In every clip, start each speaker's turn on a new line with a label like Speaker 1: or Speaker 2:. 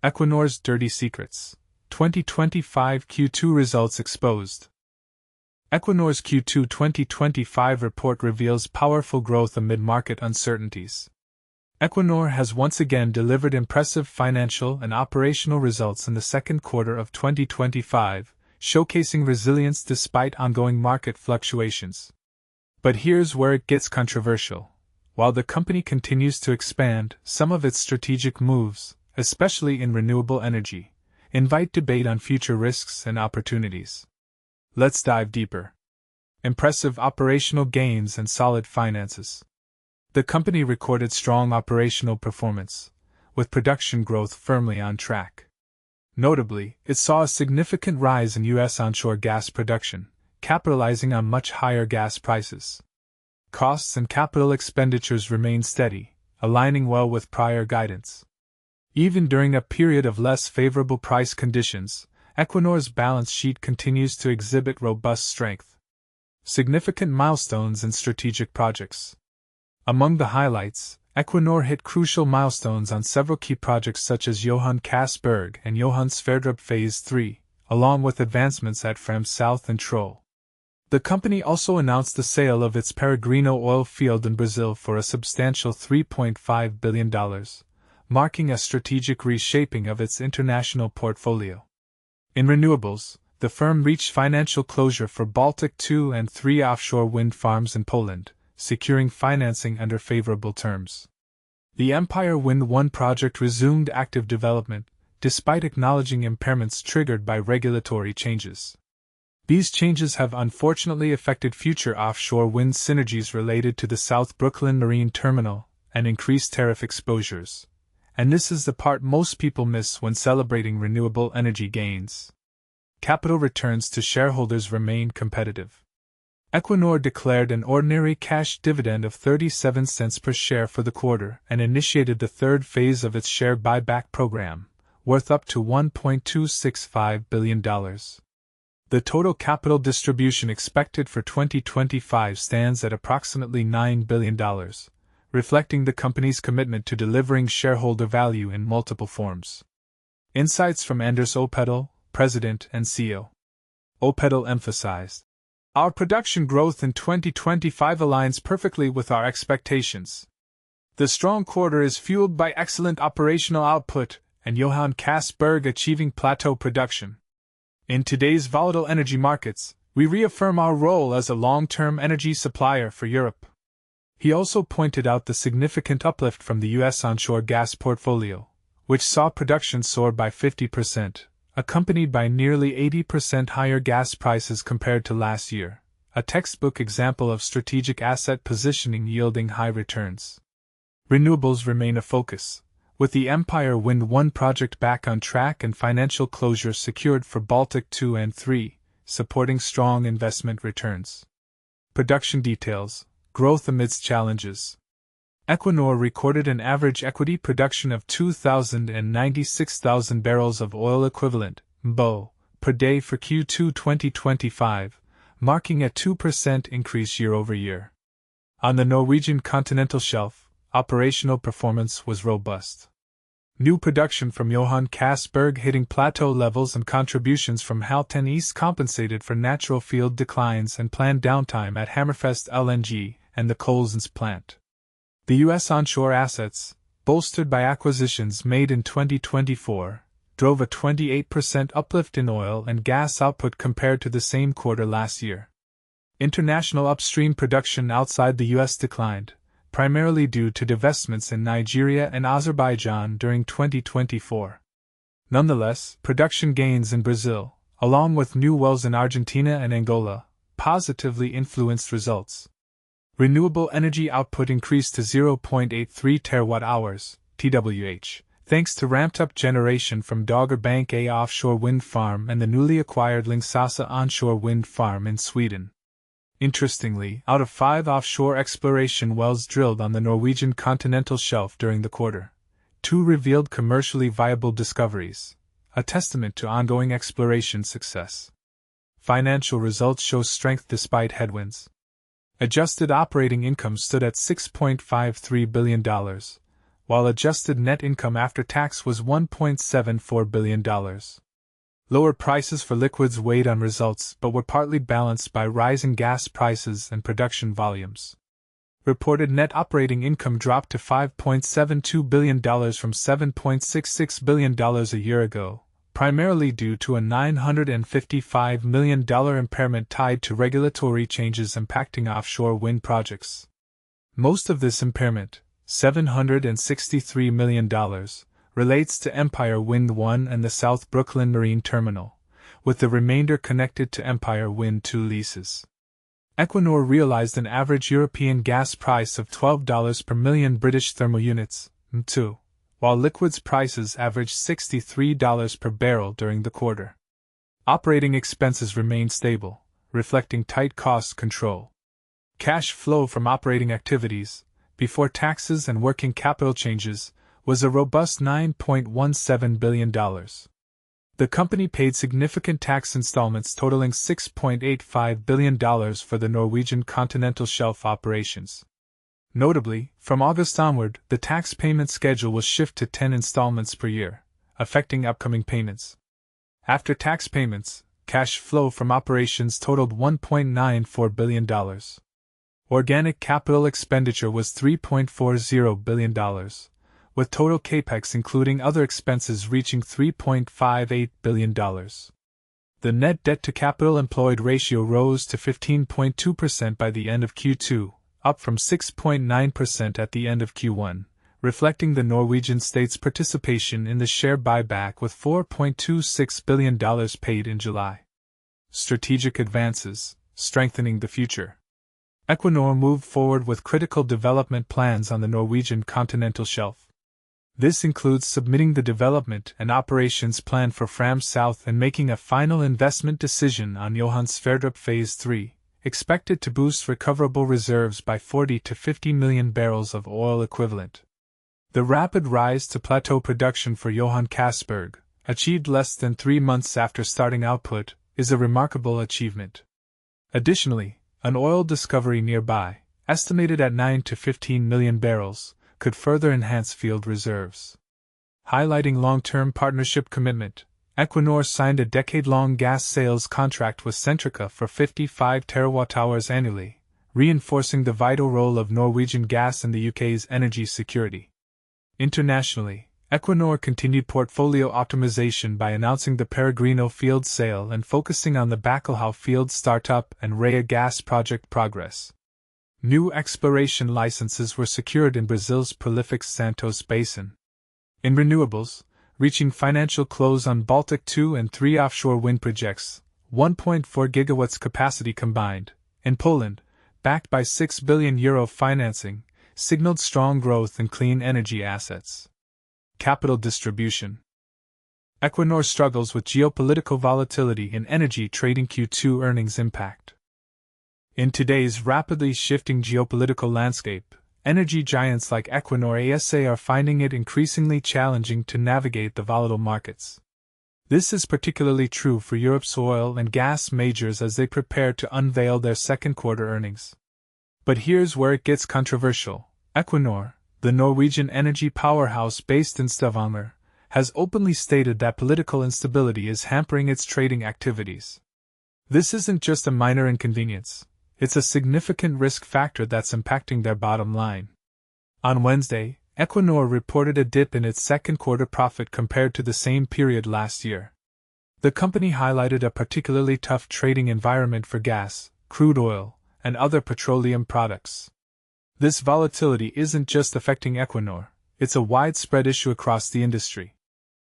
Speaker 1: Equinor's dirty secrets. 2025 Q2 results exposed. Equinor's Q2 2025 report reveals powerful growth amid market uncertainties. Equinor has once again delivered impressive financial and operational results in the second quarter of 2025, showcasing resilience despite ongoing market fluctuations. But here's where it gets controversial. While the company continues to expand, some of its strategic moves, especially in renewable energy, invite debate on future risks and opportunities. Let's dive deeper. Impressive operational gains and solid finances. The company recorded strong operational performance, with production growth firmly on track. Notably, it saw a significant rise in U.S. onshore gas production, capitalizing on much higher gas prices. Costs and capital expenditures remain steady, aligning well with prior guidance. Even during a period of less favorable price conditions, Equinor's balance sheet continues to exhibit robust strength. Significant milestones in strategic projects. Among the highlights, Equinor hit crucial milestones on several key projects such as Johan Castberg and Johan Sverdrup Phase 3, along with advancements at Fram South and Troll. The company also announced the sale of its Peregrino oil field in Brazil for a substantial $3.5 billion, marking a strategic reshaping of its international portfolio. In renewables, the firm reached financial closure for Baltic 2 and 3 offshore wind farms in Poland, securing financing under favorable terms. The Empire Wind 1 project resumed active development, despite acknowledging impairments triggered by regulatory changes. These changes have unfortunately affected future offshore wind synergies related to the South Brooklyn Marine Terminal and increased tariff exposures. And this is the part most people miss when celebrating renewable energy gains. Capital returns to shareholders remain competitive. Equinor declared an ordinary cash dividend of 37 cents per share for the quarter and initiated the third phase of its share buyback program, worth up to $1.265 billion. The total capital distribution expected for 2025 stands at approximately $9 billion, reflecting the company's commitment to delivering shareholder value in multiple forms. Insights from Anders Opedal, President and CEO. Opedal emphasized, "Our production growth in 2025 aligns perfectly with our expectations. The strong quarter is fueled by excellent operational output and Johan Castberg achieving plateau production. In today's volatile energy markets, we reaffirm our role as a long-term energy supplier for Europe." He also pointed out the significant uplift from the U.S. onshore gas portfolio, which saw production soar by 50%, accompanied by nearly 80% higher gas prices compared to last year, a textbook example of strategic asset positioning yielding high returns. Renewables remain a focus, with the Empire Wind 1 project back on track and financial closure secured for Baltic 2 and 3, supporting strong investment returns. Production details. Growth amidst challenges. Equinor recorded an average equity production of 2,096,000 barrels of oil equivalent (BOE) per day for Q2 2025, marking a 2% increase year-over-year. On the Norwegian continental shelf, operational performance was robust. New production from Johan Castberg hitting plateau levels and contributions from Halten East compensated for natural field declines and planned downtime at Hammerfest LNG and the Colsons plant. The U.S. onshore assets, bolstered by acquisitions made in 2024, drove a 28% uplift in oil and gas output compared to the same quarter last year. International upstream production outside the U.S. declined, primarily due to divestments in Nigeria and Azerbaijan during 2024. Nonetheless, production gains in Brazil, along with new wells in Argentina and Angola, positively influenced results. Renewable energy output increased to 0.83 terawatt-hours, TWh, thanks to ramped-up generation from Dogger Bank A offshore wind farm and the newly acquired Lingsassa onshore wind farm in Sweden. Interestingly, out of 5 offshore exploration wells drilled on the Norwegian continental shelf during the quarter, 2 revealed commercially viable discoveries, a testament to ongoing exploration success. Financial results show strength despite headwinds. Adjusted operating income stood at $6.53 billion, while adjusted net income after tax was $1.74 billion. Lower prices for liquids weighed on results but were partly balanced by rising gas prices and production volumes. Reported net operating income dropped to $5.72 billion from $7.66 billion a year ago, primarily due to a $955 million impairment tied to regulatory changes impacting offshore wind projects. Most of this impairment, $763 million, relates to Empire Wind 1 and the South Brooklyn Marine Terminal, with the remainder connected to Empire Wind 2 leases. Equinor realized an average European gas price of $12 per million British thermal units, M2, while liquids prices averaged $63 per barrel during the quarter. Operating expenses remained stable, reflecting tight cost control. Cash flow from operating activities, before taxes and working capital changes, was a robust $9.17 billion. The company paid significant tax installments totaling $6.85 billion for the Norwegian continental shelf operations. Notably, from August onward, the tax payment schedule will shift to 10 installments per year, affecting upcoming payments. After tax payments, cash flow from operations totaled $1.94 billion. Organic capital expenditure was $3.40 billion, with total capex including other expenses reaching $3.58 billion. The net debt to capital employed ratio rose to 15.2% by the end of Q2, up from 6.9% at the end of Q1, reflecting the Norwegian state's participation in the share buyback with $4.26 billion paid in July. Strategic advances, strengthening the future. Equinor moved forward with critical development plans on the Norwegian continental shelf. This includes submitting the development and operations plan for Fram South and making a final investment decision on Johan Sverdrup Phase 3, expected to boost recoverable reserves by 40 to 50 million barrels of oil equivalent. The rapid rise to plateau production for Johan Castberg, achieved less than 3 months after starting output, is a remarkable achievement. Additionally, an oil discovery nearby, estimated at 9 to 15 million barrels, could further enhance field reserves. Highlighting long-term partnership commitment, Equinor signed a decade-long gas sales contract with Centrica for 55 terawatt-hours annually, reinforcing the vital role of Norwegian gas in the UK's energy security. Internationally, Equinor continued portfolio optimization by announcing the Peregrino field sale and focusing on the Bacalhau field startup and Rea gas project progress. New exploration licenses were secured in Brazil's prolific Santos Basin. In renewables, reaching financial close on Baltic 2 and 3 offshore wind projects, 1.4 gigawatts capacity combined, in Poland, backed by €6 billion financing, signaled strong growth in clean energy assets. Capital distribution. Equinor struggles with geopolitical volatility in energy trading. Q2 earnings impact. In today's rapidly shifting geopolitical landscape, energy giants like Equinor ASA are finding it increasingly challenging to navigate the volatile markets. This is particularly true for Europe's oil and gas majors as they prepare to unveil their second quarter earnings. But here's where it gets controversial. Equinor, the Norwegian energy powerhouse based in Stavanger, has openly stated that political instability is hampering its trading activities. This isn't just a minor inconvenience. It's a significant risk factor that's impacting their bottom line. On Wednesday, Equinor reported a dip in its second quarter profit compared to the same period last year. The company highlighted a particularly tough trading environment for gas, crude oil, and other petroleum products. This volatility isn't just affecting Equinor, it's a widespread issue across the industry.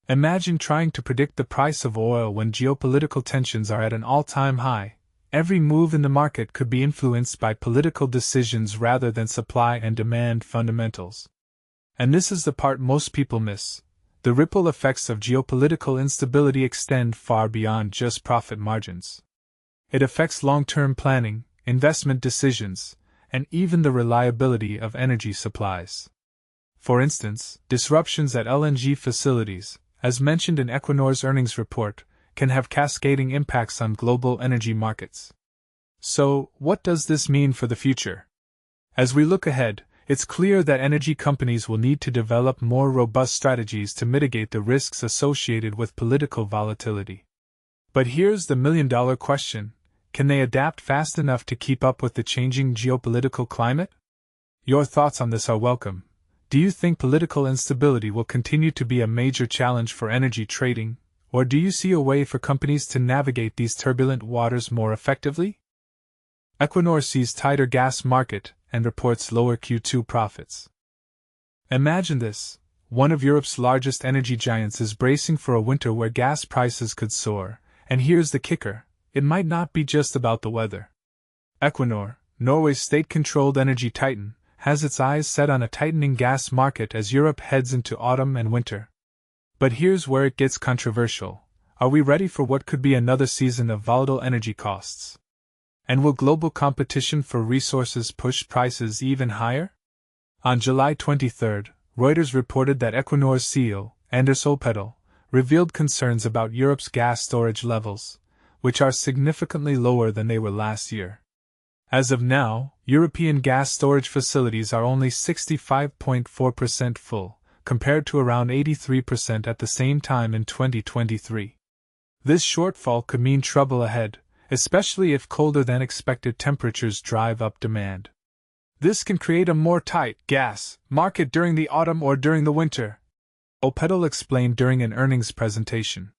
Speaker 1: Imagine trying to predict the price of oil when geopolitical tensions are at an all-time high. Every move in the market could be influenced by political decisions rather than supply and demand fundamentals. And this is the part most people miss. The ripple effects of geopolitical instability extend far beyond just profit margins. It affects long-term planning, investment decisions, and even the reliability of energy supplies. For instance, disruptions at LNG facilities, as mentioned in Equinor's earnings report, can have cascading impacts on global energy markets. So, what does this mean for the future? As we look ahead, It's clear that energy companies will need to develop more robust strategies to mitigate the risks associated with political volatility. But here's the million-dollar question: can they adapt fast enough to keep up with the changing geopolitical climate? Your thoughts on this are welcome. Do you think political instability will continue to be a major challenge for energy trading, or do you see a way for companies to navigate these turbulent waters more effectively? Equinor sees tighter gas market and reports lower Q2 profits. Imagine this: one of Europe's largest energy giants is bracing for a winter where gas prices could soar, and here's the kicker: it might not be just about the weather. Equinor, Norway's state-controlled energy titan, has its eyes set on a tightening gas market as Europe heads into autumn and winter. But here's where it gets controversial: are we ready for what could be another season of volatile energy costs? And will global competition for resources push prices even higher? On July 23, Reuters reported that Equinor's CEO, Anders Opedal, revealed concerns about Europe's gas storage levels, which are significantly lower than they were last year. As of now, European gas storage facilities are only 65.4% full, compared to around 83% at the same time in 2023. This shortfall could mean trouble ahead, especially if colder than expected temperatures drive up demand. This can create a more tight gas market during the autumn or during the winter, Opedal explained during an earnings presentation.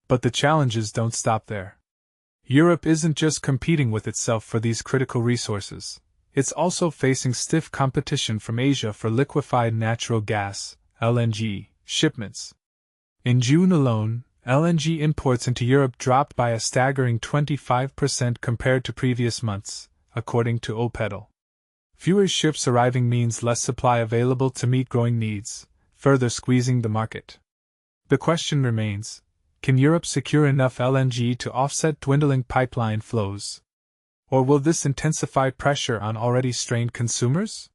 Speaker 1: But the challenges don't stop there. Europe isn't just competing with itself for these critical resources, it's also facing stiff competition from Asia for liquefied natural gas, LNG, shipments. In June alone, LNG imports into Europe dropped by a staggering 25% compared to previous months, according to Opedal. Fewer ships arriving means less supply available to meet growing needs, further squeezing the market. The question remains: can Europe secure enough LNG to offset dwindling pipeline flows? Or will this intensify pressure on already strained consumers?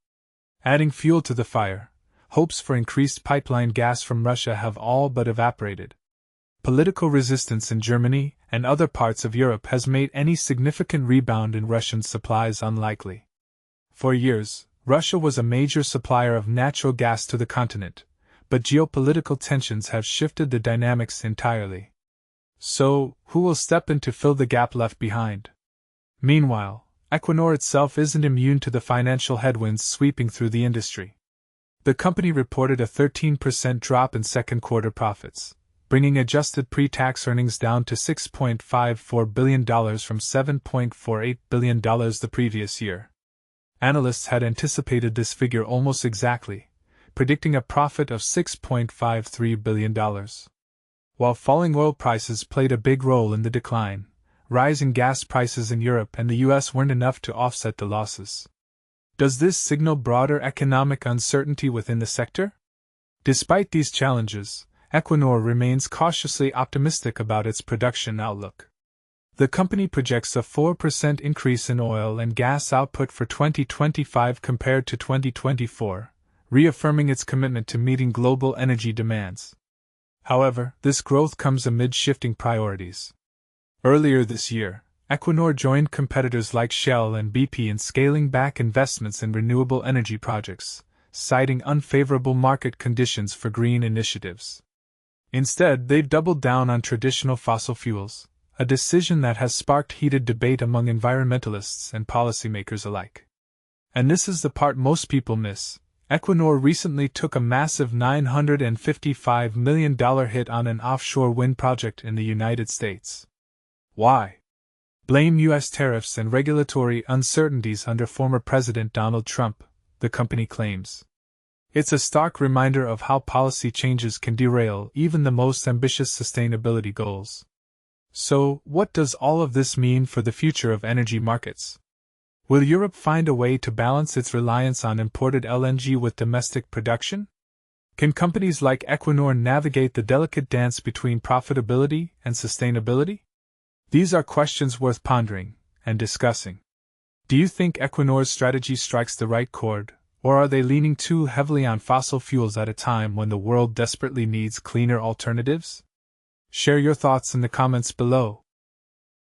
Speaker 1: Adding fuel to the fire, hopes for increased pipeline gas from Russia have all but evaporated. Political resistance in Germany and other parts of Europe has made any significant rebound in Russian supplies unlikely. For years, Russia was a major supplier of natural gas to the continent, but geopolitical tensions have shifted the dynamics entirely. So, who will step in to fill the gap left behind? Meanwhile, Equinor itself isn't immune to the financial headwinds sweeping through the industry. The company reported a 13% drop in second quarter profits, bringing adjusted pre-tax earnings down to $6.54 billion from $7.48 billion the previous year. Analysts had anticipated this figure almost exactly, predicting a profit of $6.53 billion. While falling oil prices played a big role in the decline, rising gas prices in Europe and the US weren't enough to offset the losses. Does this signal broader economic uncertainty within the sector? Despite these challenges, Equinor remains cautiously optimistic about its production outlook. The company projects a 4% increase in oil and gas output for 2025 compared to 2024, reaffirming its commitment to meeting global energy demands. However, this growth comes amid shifting priorities. Earlier this year, Equinor joined competitors like Shell and BP in scaling back investments in renewable energy projects, citing unfavorable market conditions for green initiatives. Instead, they've doubled down on traditional fossil fuels, a decision that has sparked heated debate among environmentalists and policymakers alike. And this is the part most people miss. Equinor recently took a massive $955 million hit on an offshore wind project in the United States. Why? Blame U.S. tariffs and regulatory uncertainties under former President Donald Trump, the company claims. It's a stark reminder of how policy changes can derail even the most ambitious sustainability goals. So, what does all of this mean for the future of energy markets? Will Europe find a way to balance its reliance on imported LNG with domestic production? Can companies like Equinor navigate the delicate dance between profitability and sustainability? These are questions worth pondering and discussing. Do you think Equinor's strategy strikes the right chord, or are they leaning too heavily on fossil fuels at a time when the world desperately needs cleaner alternatives? Share your thoughts in the comments below.